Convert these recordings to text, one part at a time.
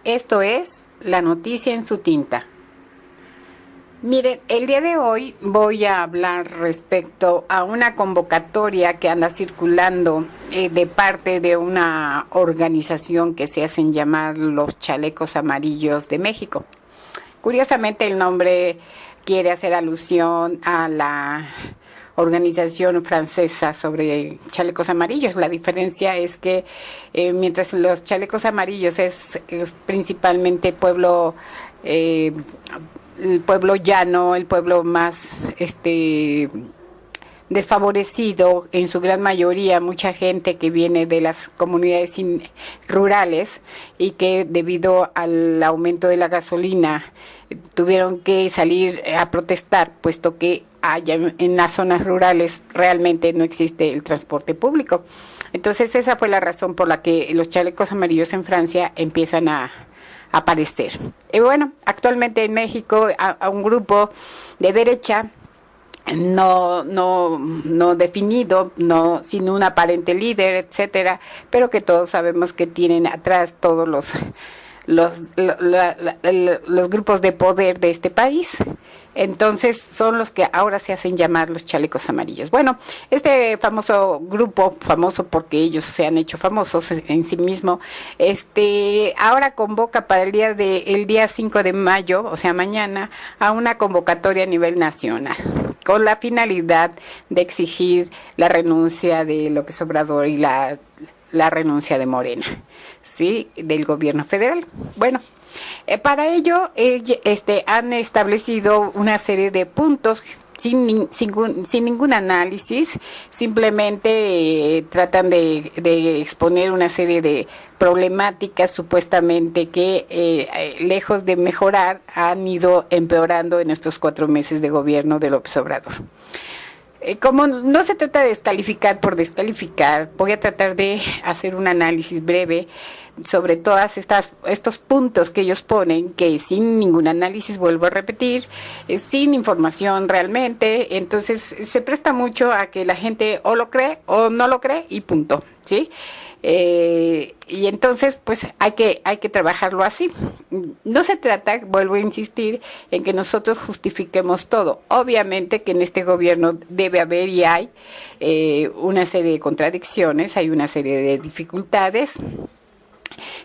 Esto es La Noticia en su Tinta. Miren, el día de hoy voy a hablar respecto a una convocatoria que anda circulando de parte de una organización que se hacen llamar los Chalecos Amarillos de México. Curiosamente, el nombre quiere hacer alusión a la organización francesa sobre chalecos amarillos. La diferencia es que mientras los chalecos amarillos es principalmente el pueblo llano, el pueblo más desfavorecido, en su gran mayoría mucha gente que viene de las comunidades rurales y que debido al aumento de la gasolina tuvieron que salir a protestar, puesto que allá en las zonas rurales realmente no existe el transporte público. Entonces esa fue la razón por la que los chalecos amarillos en Francia empiezan a aparecer. Y bueno, actualmente en México a un grupo de derecha no definido, sin un aparente líder, etcétera, pero que todos sabemos que tienen atrás todos los grupos de poder de este país. Entonces son los que ahora se hacen llamar los chalecos amarillos. Bueno, este famoso grupo, famoso porque ellos se han hecho famosos en sí mismo, ahora convoca para el día 5 de mayo, o sea mañana, a una convocatoria a nivel nacional, con la finalidad de exigir la renuncia de López Obrador y la renuncia de Morena, ¿sí?, del gobierno federal. Bueno, para ello han establecido una serie de puntos sin ningún análisis, simplemente tratan de exponer una serie de problemáticas supuestamente que lejos de mejorar han ido empeorando en estos 4 meses de gobierno de López Obrador. Como no se trata de descalificar por descalificar, voy a tratar de hacer un análisis breve sobre todas estos puntos que ellos ponen, que sin ningún análisis, vuelvo a repetir, sin información realmente. Entonces se presta mucho a que la gente o lo cree o no lo cree y punto, ¿sí? Y entonces pues hay que trabajarlo así. No se trata, vuelvo a insistir, en que nosotros justifiquemos todo. Obviamente que en este gobierno debe haber y hay una serie de contradicciones, hay una serie de dificultades,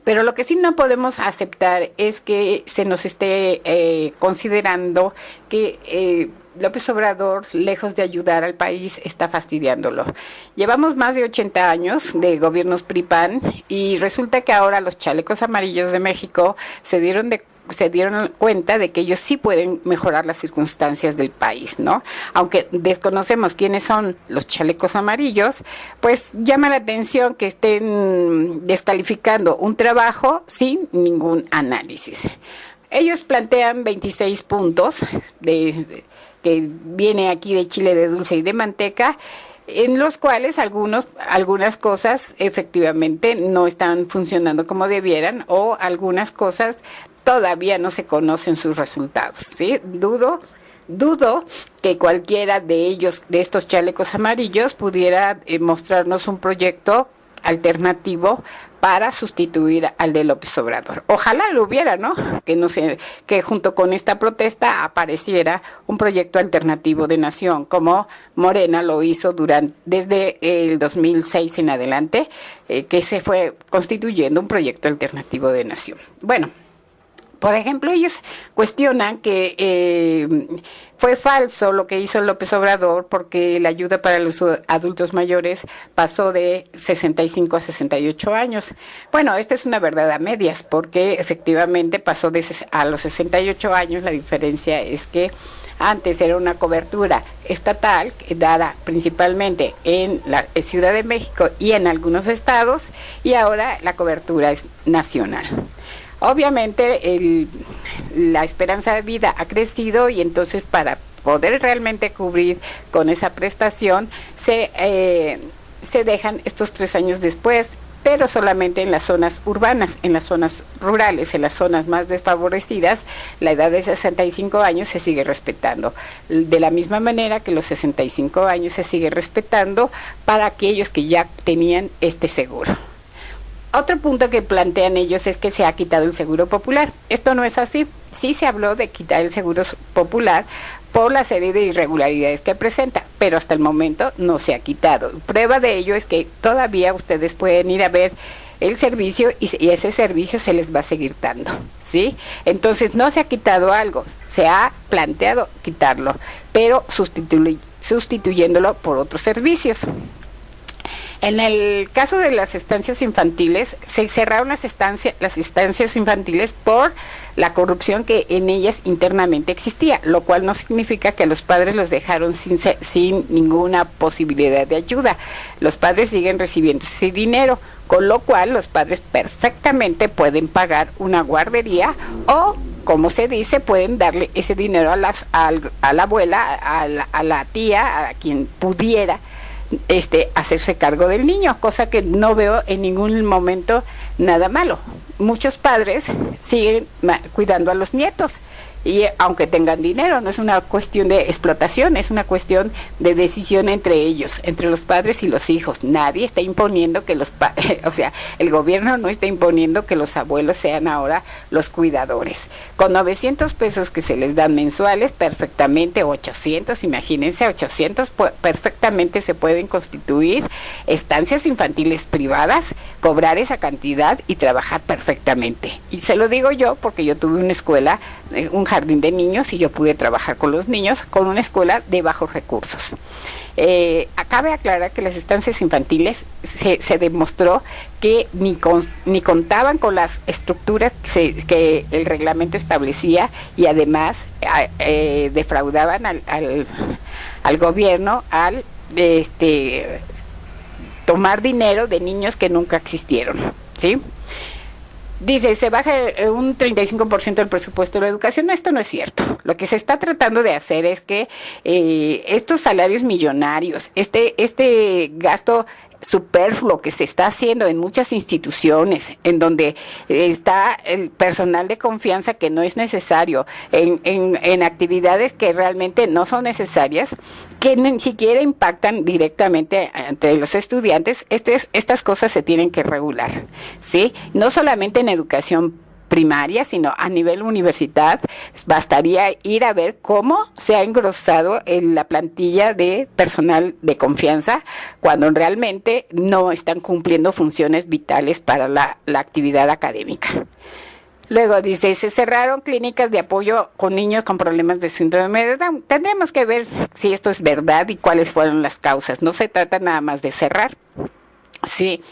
pero lo que sí no podemos aceptar es que se nos esté considerando que López Obrador, lejos de ayudar al país, está fastidiándolo. Llevamos más de 80 años de gobiernos PRI-PAN y resulta que ahora los chalecos amarillos de México se dieron cuenta de que ellos sí pueden mejorar las circunstancias del país, ¿no? Aunque desconocemos quiénes son los chalecos amarillos, pues llama la atención que estén descalificando un trabajo sin ningún análisis. Ellos plantean 26 puntos que viene aquí de chile de dulce y de manteca, en los cuales algunas cosas efectivamente no están funcionando como debieran, o algunas cosas todavía no se conocen sus resultados, ¿sí? Dudo que cualquiera de ellos, de estos chalecos amarillos, pudiera mostrarnos un proyecto alternativo para sustituir al de López Obrador. Ojalá lo hubiera, ¿no? Que junto con esta protesta apareciera un proyecto alternativo de nación, como Morena lo hizo desde el 2006 en adelante, que se fue constituyendo un proyecto alternativo de nación. Bueno, por ejemplo, ellos cuestionan que fue falso lo que hizo López Obrador, porque la ayuda para los adultos mayores pasó de 65 a 68 años. Bueno, esto es una verdad a medias, porque efectivamente pasó a los 68 años. La diferencia es que antes era una cobertura estatal dada principalmente en la Ciudad de México y en algunos estados, y ahora la cobertura es nacional. Obviamente la esperanza de vida ha crecido, y entonces para poder realmente cubrir con esa prestación se dejan estos 3 años después, pero solamente en las zonas urbanas, en las zonas rurales, en las zonas más desfavorecidas, la edad de 65 años se sigue respetando. De la misma manera que los 65 años se sigue respetando para aquellos que ya tenían este seguro. Otro punto que plantean ellos es que se ha quitado el seguro popular. Esto no es así. Sí se habló de quitar el seguro popular por la serie de irregularidades que presenta, pero hasta el momento no se ha quitado. Prueba de ello es que todavía ustedes pueden ir a ver el servicio y ese servicio se les va a seguir dando, ¿sí? Entonces no se ha quitado algo, se ha planteado quitarlo, pero sustituyéndolo por otros servicios. En el caso de las estancias infantiles, se cerraron las estancias infantiles por la corrupción que en ellas internamente existía, lo cual no significa que los padres los dejaron sin ninguna posibilidad de ayuda. Los padres siguen recibiendo ese dinero, con lo cual los padres perfectamente pueden pagar una guardería o, como se dice, pueden darle ese dinero a la abuela, a la tía, a quien pudiera hacerse cargo del niño, cosa que no veo en ningún momento nada malo. Muchos padres siguen cuidando a los nietos y aunque tengan dinero, no es una cuestión de explotación, es una cuestión de decisión entre ellos, entre los padres y los hijos. Nadie está imponiendo que o sea, el gobierno no está imponiendo que los abuelos sean ahora los cuidadores. Con 900 pesos que se les dan mensuales, perfectamente, 800, imagínense, 800, perfectamente se pueden constituir estancias infantiles privadas, cobrar esa cantidad y trabajar perfectamente. Y se lo digo yo porque yo tuve una escuela, un jardín de niños, y yo pude trabajar con los niños con una escuela de bajos recursos. Cabe aclarar que las estancias infantiles se demostró que ni contaban con las estructuras que el reglamento establecía y además defraudaban al gobierno al tomar dinero de niños que nunca existieron, ¿sí? Dice, se baja un 35% del presupuesto de la educación. No, esto no es cierto. Lo que se está tratando de hacer es que estos salarios millonarios, este gasto superfluo que se está haciendo en muchas instituciones, en donde está el personal de confianza que no es necesario, en actividades que realmente no son necesarias, que ni siquiera impactan directamente entre los estudiantes, estas cosas se tienen que regular, ¿sí? No solamente en educación primaria, sino a nivel universidad. Bastaría ir a ver cómo se ha engrosado en la plantilla de personal de confianza cuando realmente no están cumpliendo funciones vitales para la actividad académica. Luego dice, se cerraron clínicas de apoyo con niños con problemas de síndrome de Down. Tendremos que ver si esto es verdad y cuáles fueron las causas. No se trata nada más de cerrar. Sí,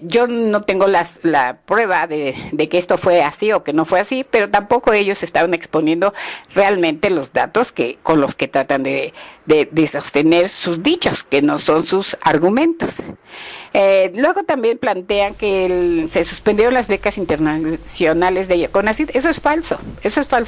yo no tengo la prueba de que esto fue así o que no fue así, pero tampoco ellos estaban exponiendo realmente los datos con los que tratan de sostener sus dichos, que no son sus argumentos. Luego también plantean que se suspendieron las becas internacionales de CONACYT. Eso es falso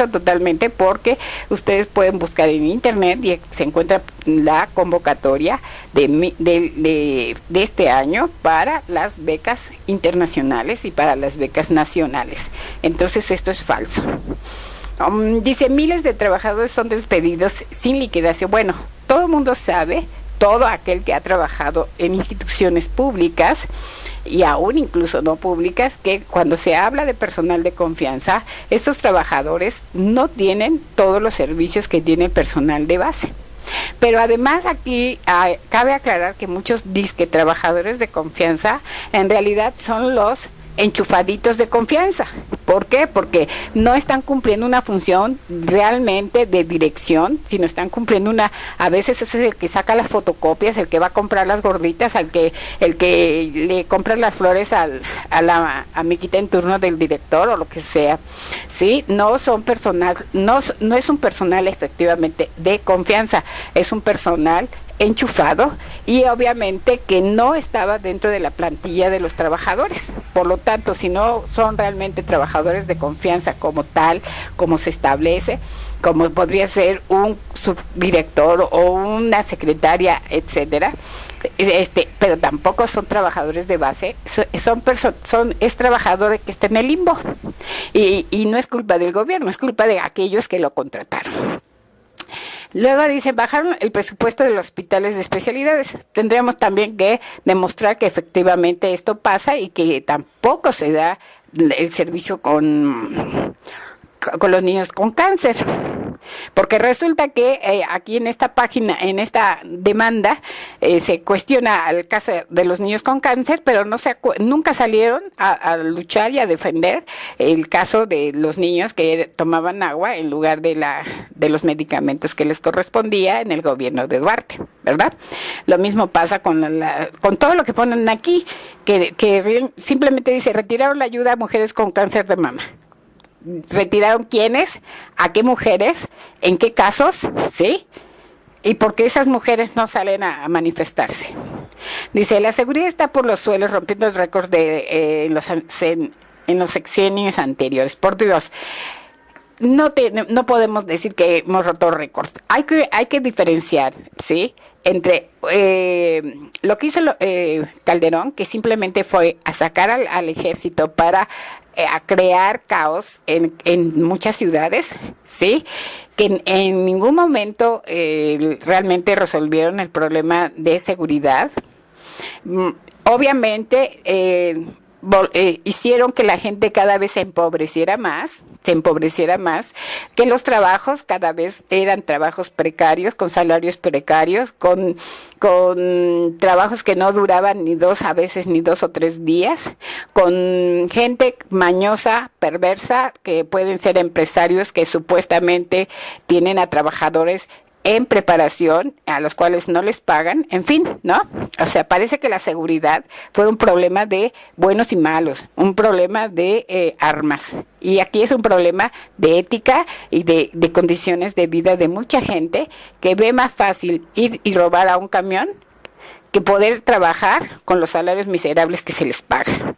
totalmente, porque ustedes pueden buscar en internet y se encuentra la convocatoria de este año para las becas internacionales y para las becas nacionales. Entonces esto es falso. Dice, miles de trabajadores son despedidos sin liquidación. Bueno, todo el mundo sabe, todo aquel que ha trabajado en instituciones públicas y aún incluso no públicas, que cuando se habla de personal de confianza, estos trabajadores no tienen todos los servicios que tiene el personal de base. Pero además aquí cabe aclarar que muchos disque trabajadores de confianza en realidad son los enchufaditos de confianza. ¿Por qué? Porque no están cumpliendo una función realmente de dirección, sino están cumpliendo a veces es el que saca las fotocopias, el que va a comprar las gorditas, el que le compra las flores a la amiguita en turno del director o lo que sea. ¿Sí? No son personal, no es un personal efectivamente de confianza, es un personal enchufado y obviamente que no estaba dentro de la plantilla de los trabajadores. Por lo tanto, si no son realmente trabajadores de confianza como tal, como se establece, como podría ser un subdirector o una secretaria, etcétera, pero tampoco son trabajadores de base, es trabajador que está en el limbo y no es culpa del gobierno, es culpa de aquellos que lo contrataron. Luego dice, bajaron el presupuesto de los hospitales de especialidades. Tendríamos también que demostrar que efectivamente esto pasa y que tampoco se da el servicio con los niños con cáncer. Porque resulta que aquí en esta página, en esta demanda, se cuestiona el caso de los niños con cáncer, pero nunca salieron a luchar y a defender el caso de los niños que tomaban agua en lugar de los medicamentos que les correspondía en el gobierno de Duarte, ¿verdad? Lo mismo pasa con todo lo que ponen aquí, que simplemente dice, retiraron la ayuda a mujeres con cáncer de mama. ¿Retiraron quiénes? ¿A qué mujeres? ¿En qué casos? ¿Sí? ¿Y por qué esas mujeres no salen a manifestarse? Dice, la seguridad está por los suelos, rompiendo el récord en los sexenios anteriores. Por Dios, no podemos decir que hemos roto récords. Hay que diferenciar, ¿sí? Entre lo que hizo Calderón, que simplemente fue a sacar al ejército para a crear caos en muchas ciudades, ¿sí? Que en ningún momento realmente resolvieron el problema de seguridad. Obviamente hicieron que la gente cada vez se empobreciera más, que los trabajos cada vez eran trabajos precarios, con salarios precarios, con trabajos que no duraban a veces ni 2 o 3 días, con gente mañosa, perversa, que pueden ser empresarios que supuestamente tienen a trabajadores en preparación, a los cuales no les pagan, en fin, ¿no? O sea, parece que la seguridad fue un problema de buenos y malos, un problema de armas. Y aquí es un problema de ética y de condiciones de vida de mucha gente que ve más fácil ir y robar a un camión que poder trabajar con los salarios miserables que se les paga.